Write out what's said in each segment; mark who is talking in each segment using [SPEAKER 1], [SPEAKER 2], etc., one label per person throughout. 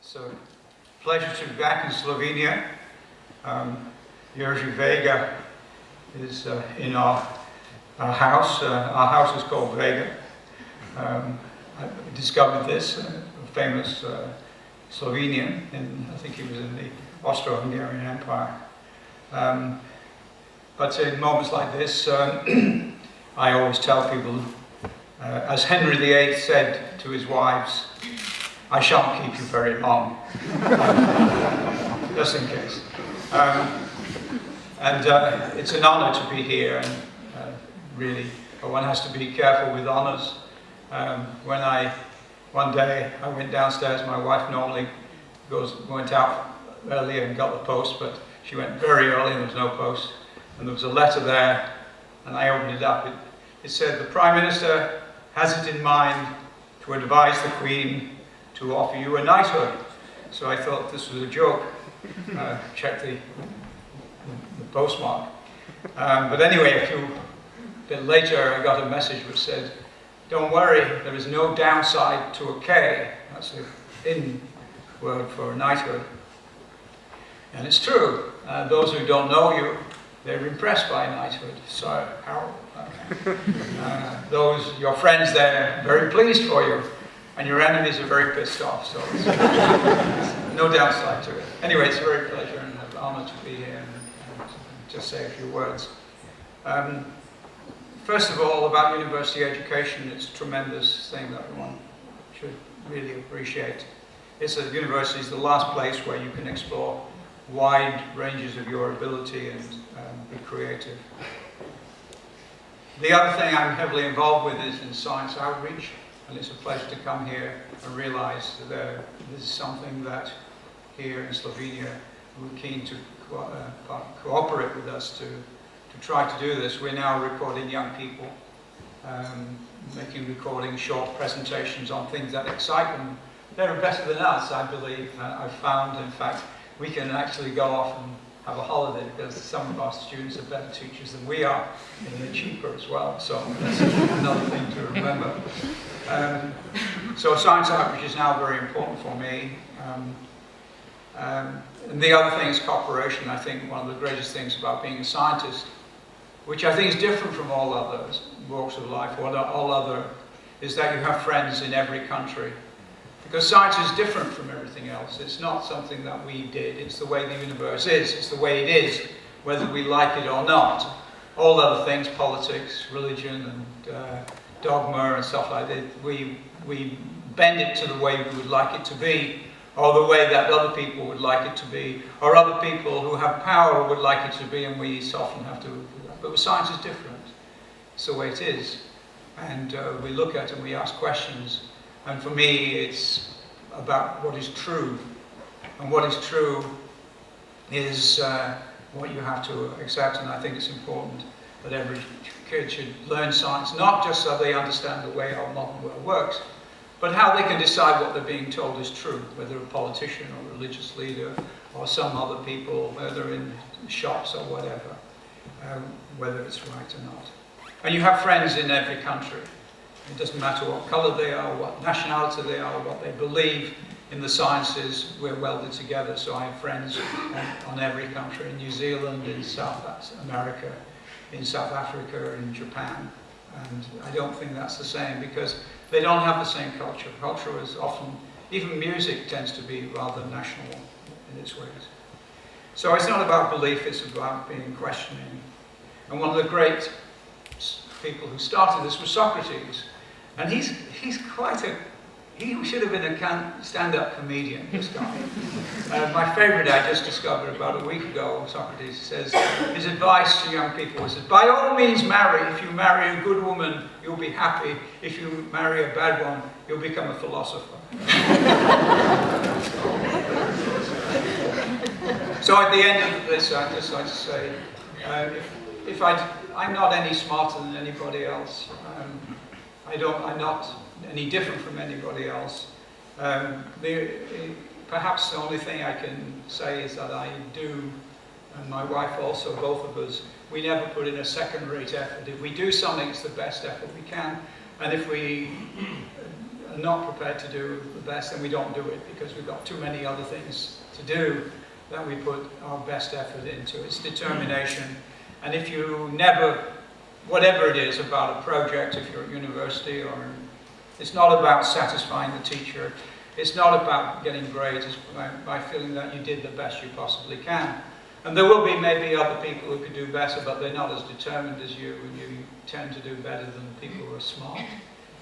[SPEAKER 1] It's a pleasure to be back in Slovenia. Jerzy Vega is in our house. Our house is called Vega. I discovered this, a famous Slovenian, I think he was in the Austro-Hungarian Empire. But in moments like this, I always tell people, as Henry VIII said to his wives, I shan't keep you very long, just in case. It's an honor to be here, and really, but one has to be careful with honors. One day I went downstairs, my wife normally went out early and got the post, but she went very early and there was no post. And there was a letter there, and I opened it up. It said, the Prime Minister has it in mind to advise the Queen to offer you a knighthood. So I thought this was a joke. Checked the postmark. But anyway, a bit later I got a message which said, don't worry, there is no downside to a K. That's the in word for knighthood. And it's true. Those who don't know you, they're impressed by knighthood. So, Harold, okay. Your friends, they're very pleased for you. And your enemies are very pissed off. So it's no downside to it. Anyway, it's a very pleasure and an honor to be here and just say a few words. First of all, about university education, it's a tremendous thing that everyone should really appreciate. University is the last place where you can explore wide ranges of your ability and be creative. The other thing I'm heavily involved with is in science outreach, and it's a pleasure to come here and realize that this is something that here in Slovenia we're keen to cooperate with us to try to do this. We're now recording young people, making recording short presentations on things that excite them. They're better than us, I believe. I've found, in fact, we can actually go off and have a holiday because some of our students are better teachers than we are, and they're cheaper as well. So that's another thing to remember. So science outreach is now very important for me. And the other thing is cooperation. I think one of the greatest things about being a scientist, which I think is different from all other walks of life, is that you have friends in every country. Because science is different from everything else. It's not something that we did. It's the way the universe is. It's the way it is, whether we like it or not. All other things, politics, religion, and dogma and stuff like that, we bend it to the way we would like it to be, or the way that other people would like it to be, or other people who have power would like it to be, and we often have to do that. But with science is different. It's the way it is. And we look at it and we ask questions. And for me, it's about what is true. And what is true is what you have to accept. And I think it's important that every kid should learn science, not just so they understand the way our modern world works, but how they can decide what they're being told is true, whether a politician or a religious leader or some other people, whether in shops or whatever, whether it's right or not. And you have friends in every country. It doesn't matter what colour they are, what nationality they are, what they believe in the sciences, we're welded together. So I have friends on every country, in New Zealand, in South America, in South Africa, in Japan. And I don't think that's the same because they don't have the same culture. Culture is often, even music tends to be rather national in its ways. So it's not about belief, it's about being questioning. And one of the great people who started this was Socrates. And he should have been a stand-up comedian, this guy. My favorite I just discovered about a week ago, Socrates says, his advice to young people was, by all means marry. If you marry a good woman, you'll be happy. If you marry a bad one, you'll become a philosopher. So at the end of this, I'd just like to say, I'm not any smarter than anybody else. I'm not any different from anybody else. Perhaps the only thing I can say is that I do, and my wife also, both of us, we never put in a second-rate effort. If we do something, it's the best effort we can. And if we are not prepared to do the best, then we don't do it because we've got too many other things to do that we put our best effort into. It's determination. And if you never, whatever it is about a project, if you're at university, or it's not about satisfying the teacher, it's not about getting grades, it's by feeling that you did the best you possibly can. And there will be maybe other people who could do better, but they're not as determined as you, and you tend to do better than people who are smart.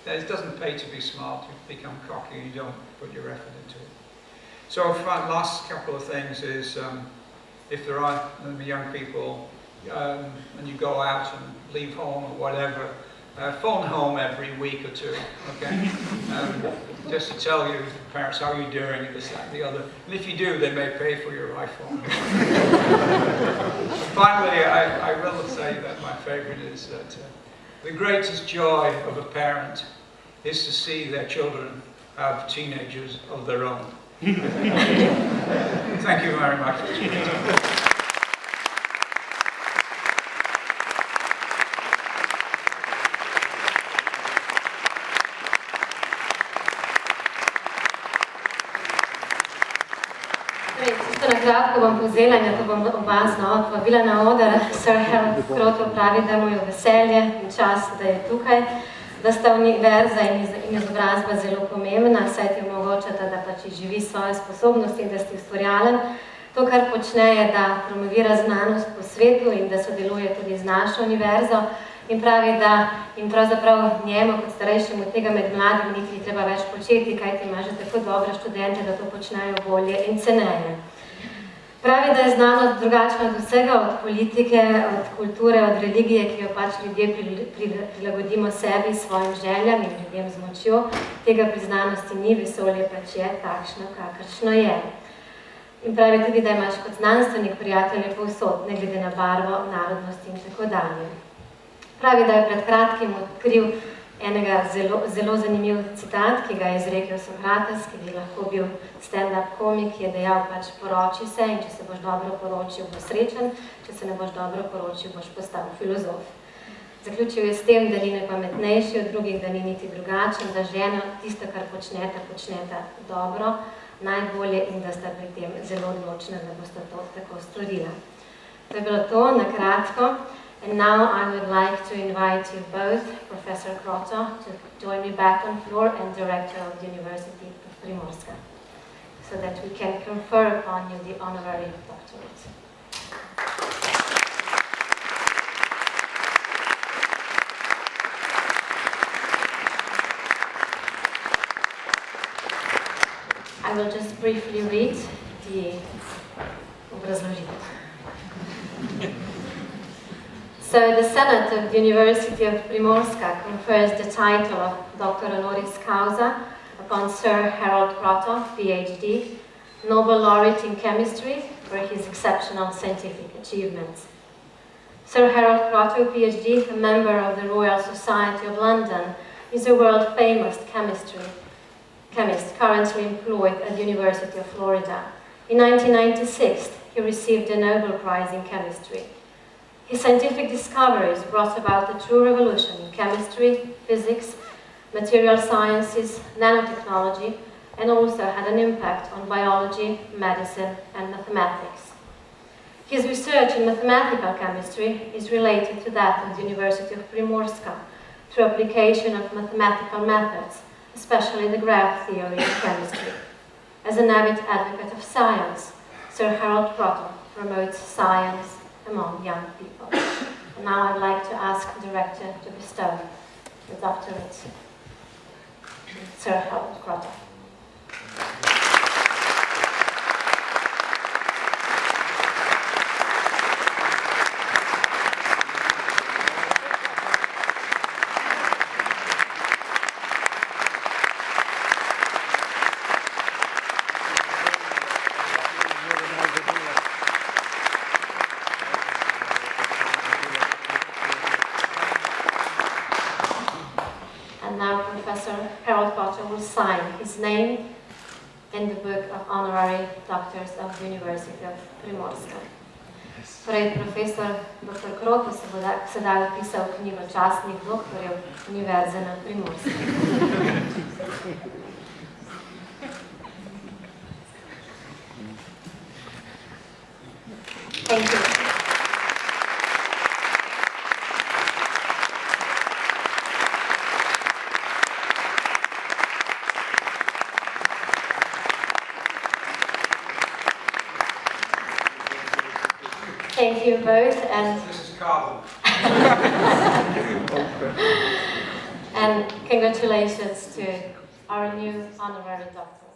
[SPEAKER 1] It doesn't pay to be smart, you become cocky, you don't put your effort into it. So last couple of things is, if there are young people, and you go out and leave home or whatever, phone home every week or two, okay? Just to tell you, parents, how you're doing, this, that, and the other. And if you do, they may pay for your iPhone. Finally, I will say that my favorite is that the greatest joy of a parent is to see their children have teenagers of their own. Thank you very much.
[SPEAKER 2] Kratko bom povzela in to bom oba znova povabila na oder. Sir Harold Kroto pravi, da mu je veselje in čas, da je tukaj, da sta univerza in izobrazba zelo pomembna, saj ti omogočata, da pač živi svoje sposobnosti in da si ustvarjalen. To, kar počne, je, da promovira znanost po svetu in da sodeluje tudi z našo univerzo. In pravi, da in pravzaprav njemu kot starejšemu tega med mladimi niti treba več početi, kajti ima že tako dobre študente, da to počnejo bolje in ceneje. Pravi, da je znanost drugačna od vsega, od politike, od kulture, od religije, ki jo pač ljudje prilagodimo sebi, svojim željam in ljudem z močjo. Tega pri znanosti ni, vesolje pač je takšno, kakršno je. In pravi tudi, da imaš kot znanstvenik prijatelje povsod, ne glede na barvo, narodnost in tako dalje. Pravi, da je pred kratkim odkril enega zelo zanimiv citat, ki ga je izrekel Sokrates, ki bi lahko bil stand-up komik, ki je dejal pač poroči se in če se boš dobro poročil, boš srečen, če se ne boš dobro poročil, boš postal filozof. Zaključil je s tem, da ni najpametnejši od drugih, da ni niti drugačen, da žena tisto, kar počneta dobro, najbolje in da sta pri tem zelo odločna, da bosta to tako storila. To je bilo to, na kratko. And now I would like to invite you both, Professor Kroto, to join me back on floor and Director of the University of Primorskem, so that we can confer upon you the honorary doctorate. I will just briefly read the obrazložitev. So the Senate of the University of Primorska confers the title of Doctor Honoris Causa upon Sir Harold Kroto, PhD, Nobel Laureate in Chemistry for his exceptional scientific achievements. Sir Harold Kroto, PhD, a member of the Royal Society of London, is a world-famous chemist currently employed at the University of Florida. In 1996, he received the Nobel Prize in Chemistry. His scientific discoveries brought about a true revolution in chemistry, physics, material sciences, nanotechnology, and also had an impact on biology, medicine, and mathematics. His research in mathematical chemistry is related to that of the University of Primorska through application of mathematical methods, especially the graph theory in chemistry. As an avid advocate of science, Sir Harold Kroto promotes science among young people. And now I'd like to ask the Director to bestow the doctorate to Sir Harold Kroto. Sign his name in the book of honorary doctors of the University of Primorskem. Torej, profesor dr. Kroto se bo sedaj upisal v knjigo častnih doktorjev Univerze na Primorskem. Thank you. Thank you both, and
[SPEAKER 1] This is carbon.
[SPEAKER 2] and congratulations to our new honorary doctor.